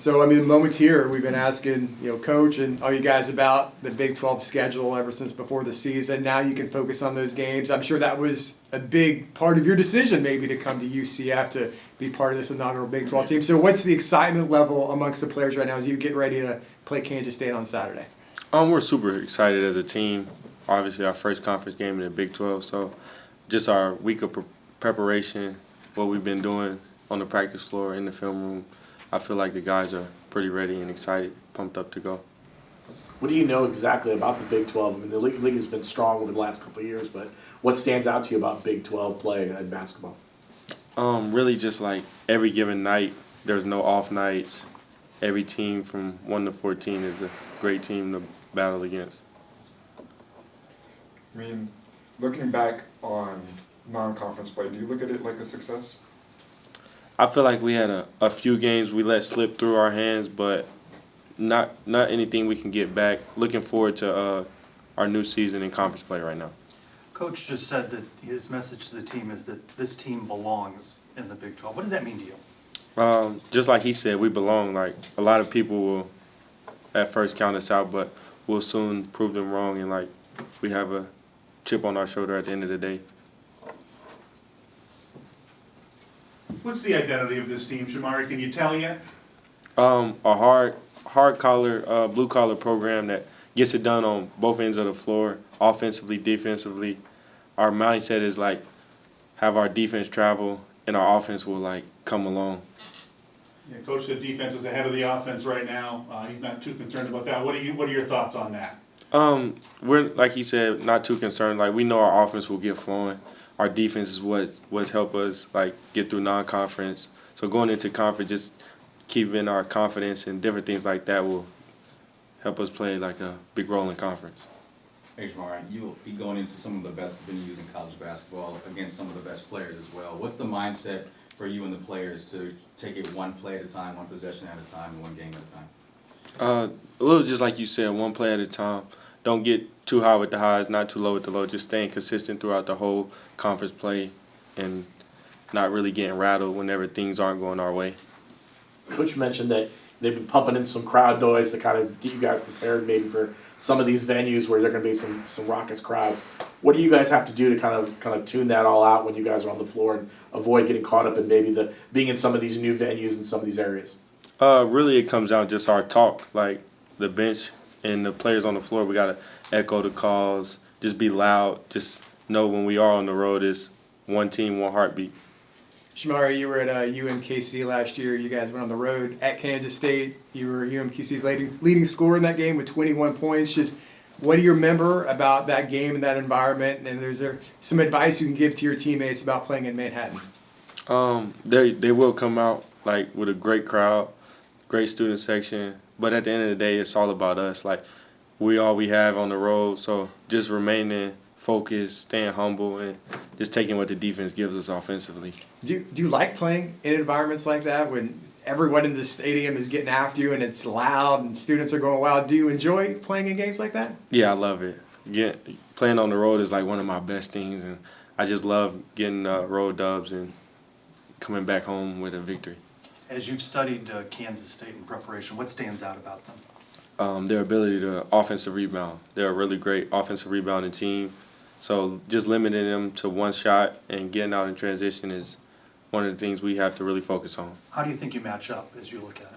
So, I mean, the moment's here. We've been asking, Coach and all you guys about the Big 12 schedule ever since before the season. Now you can focus on those games. I'm sure that was a big part of your decision maybe to come to UCF to be part of this inaugural Big 12 team. So what's the excitement level amongst the players right now as you get ready to play Kansas State on Saturday? We're super excited as a team. Obviously, our first conference game in the Big 12. So just our week of preparation, what we've been doing on the practice floor, in the film room, I feel like the guys are pretty ready and excited, pumped up to go. What do you know exactly about the Big 12? I mean, the league has been strong over the last couple of years, but what stands out to you about Big 12 play in basketball? Really just like every given night, there's no off nights. Every team from 1 to 14 is a great team to battle against. I mean, looking back on non-conference play, do you look at it like a success? I feel like we had a few games we let slip through our hands, but not anything we can get back. Looking forward to our new season in conference play right now. Coach just said that his message to the team is that this team belongs in the Big 12. What does that mean to you? Just like he said, we belong. Like, a lot of people will at first count us out, but we'll soon prove them wrong, and like we have a chip on our shoulder at the end of the day. What's the identity of this team, Shemarri? Can you tell yet? A hard collar, blue collar program that gets it done on both ends of the floor, offensively, defensively. Our mindset is like have our defense travel and our offense will like come along. Yeah, Coach, the defense is ahead of the offense right now. He's not too concerned about that. What are your thoughts on that? We're like you said, not too concerned. Like we know our offense will get flowing. Our defense is what's helped us like get through non-conference. So going into conference, just keeping our confidence and different things like that will help us play like a big role in conference. Hey, Shemarri, you'll be going into some of the best venues in college basketball against some of the best players as well. What's the mindset for you and the players to take it one play at a time, one possession at a time, and one game at a time? A little just like you said, one play at a time. Don't get too high with the highs, not too low with the lows. Just staying consistent throughout the whole conference play and not really getting rattled whenever things aren't going our way. Coach mentioned that they've been pumping in some crowd noise to kind of get you guys prepared maybe for some of these venues where there are going to be some raucous crowds. What do you guys have to do to kind of tune that all out when you guys are on the floor and avoid getting caught up in maybe being in some of these new venues in some of these areas? Really, it comes down to just our talk, like the bench and the players on the floor. We got to echo the calls, just be loud, just know when we are on the road is one team, one heartbeat. Shemarri, you were at UMKC last year. You guys went on the road at Kansas State. You were UMKC's leading scorer in that game with 21 points. Just what do you remember about that game and that environment? And is there some advice you can give to your teammates about playing in Manhattan? They will come out like with a great crowd, great student section. But at the end of the day, it's all about us. Like we have on the road. So just remaining focused, staying humble, and just taking what the defense gives us offensively. Do you like playing in environments like that when everyone in the stadium is getting after you and it's loud and students are going wild? Do you enjoy playing in games like that? Yeah, I love it. Playing on the road is like one of my best things, and I just love getting road dubs and coming back home with a victory. As you've studied Kansas State in preparation, what stands out about them? Their ability to offensive rebound. They're a really great offensive rebounding team. So just limiting them to one shot and getting out in transition is one of the things we have to really focus on. How do you think you match up as you look at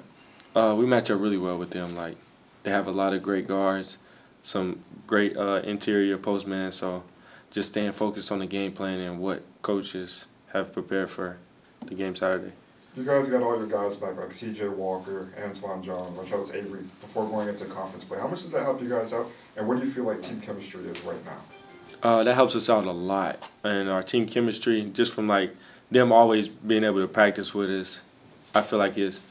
it? We match up really well with them. Like they have a lot of great guards, some great interior postmen. So just staying focused on the game plan and what coaches have prepared for the game Saturday. You guys got all your guys back, like C.J. Walker, Antoine Jones, Marcellus Avery, before going into conference play. How much does that help you guys out, and what do you feel like team chemistry is right now? That helps us out a lot, and our team chemistry, just from like them always being able to practice with us, I feel like it's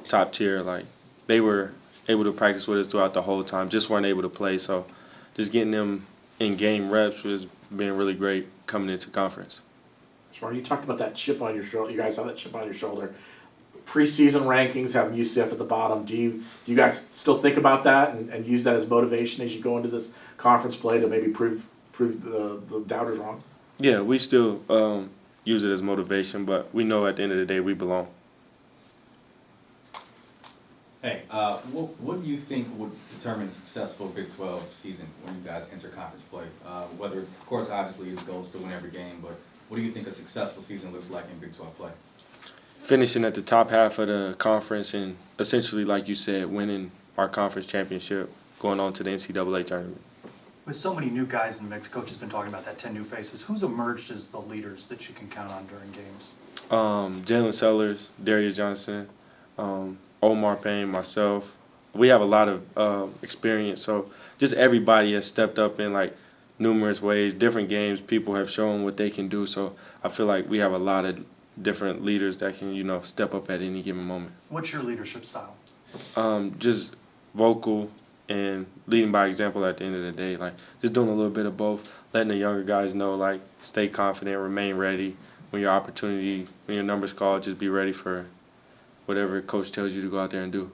top tier. Like they were able to practice with us throughout the whole time, just weren't able to play. So just getting them in game reps was being really great coming into conference. Shemarri, you talked about that chip on your shoulder. You guys have that chip on your shoulder. Preseason rankings having UCF at the bottom. Do you guys still think about that and use that as motivation as you go into this conference play to maybe prove the doubters wrong? Yeah, we still use it as motivation, but we know at the end of the day we belong. Hey, what do you think would determine a successful Big 12 season when you guys enter conference play? Whether, of course, obviously the goal is to win every game, but what do you think a successful season looks like in Big 12 play? Finishing at the top half of the conference and essentially, like you said, winning our conference championship, going on to the NCAA tournament. With so many new guys in the mix, Coach has been talking about that 10 new faces. Who's emerged as the leaders that you can count on during games? Jalen Sellers, Darius Johnson, Omar Payne, myself. We have a lot of experience, so just everybody has stepped up in like numerous ways. Different games, people have shown what they can do. So I feel like we have a lot of different leaders that can, step up at any given moment. What's your leadership style? Just vocal and leading by example at the end of the day. Like just doing a little bit of both, letting the younger guys know, like stay confident, remain ready. When your number's called, just be ready for whatever coach tells you to go out there and do.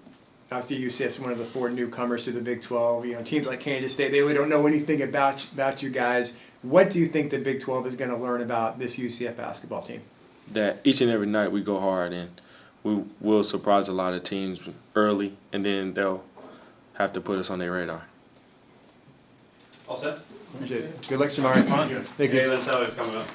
Obviously, UCF's one of the 4 newcomers to the Big 12. Teams like Kansas State, they really don't know anything about you guys. What do you think the Big 12 is going to learn about this UCF basketball team? That each and every night we go hard and we will surprise a lot of teams early, and then they'll have to put us on their radar. All set? Appreciate it. Good luck, Shemarri. Thank you. Hey, that's how it's coming up.